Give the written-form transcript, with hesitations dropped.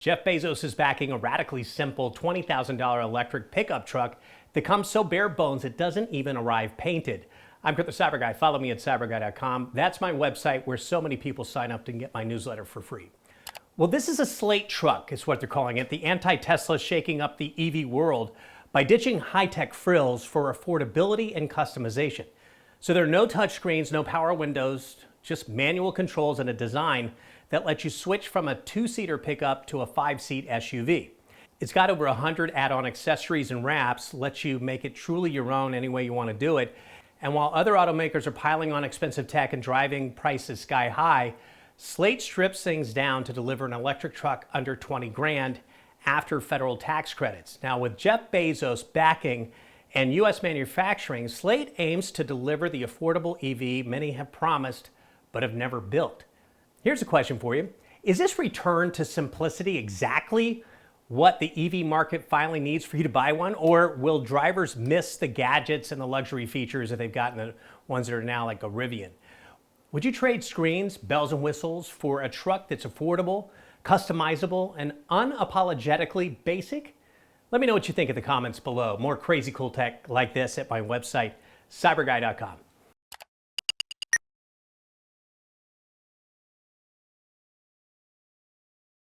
Jeff Bezos is backing a radically simple $20,000 electric pickup truck that comes so bare bones it doesn't even arrive painted. I'm Kurt the Cyber Guy. Follow me at cyberguy.com. That's my website where so many people sign up to get my newsletter for free. Well, this is a slate truck, is what they're calling it. The anti-Tesla shaking up the EV world by ditching high-tech frills for affordability and customization. So there are no touchscreens, no power windows, just manual controls and a design that lets you switch from a two-seater pickup to a five-seat SUV. It's got over 100 add-on accessories and wraps, lets you make it truly your own any way you want to do it. And while other automakers are piling on expensive tech and driving prices sky high, Slate strips things down to deliver an electric truck under 20 grand after federal tax credits. Now, with Jeff Bezos backing and U.S. manufacturing, Slate aims to deliver the affordable EV many have promised but have never built. Here's a question for you. Is this return to simplicity exactly what the EV market finally needs for you to buy one? Or will drivers miss the gadgets and the luxury features that they've gotten, the ones that are now like a Rivian? Would you trade screens, bells and whistles for a truck that's affordable, customizable, and unapologetically basic? Let me know what you think in the comments below. More crazy cool tech like this at my website, cyberguy.com.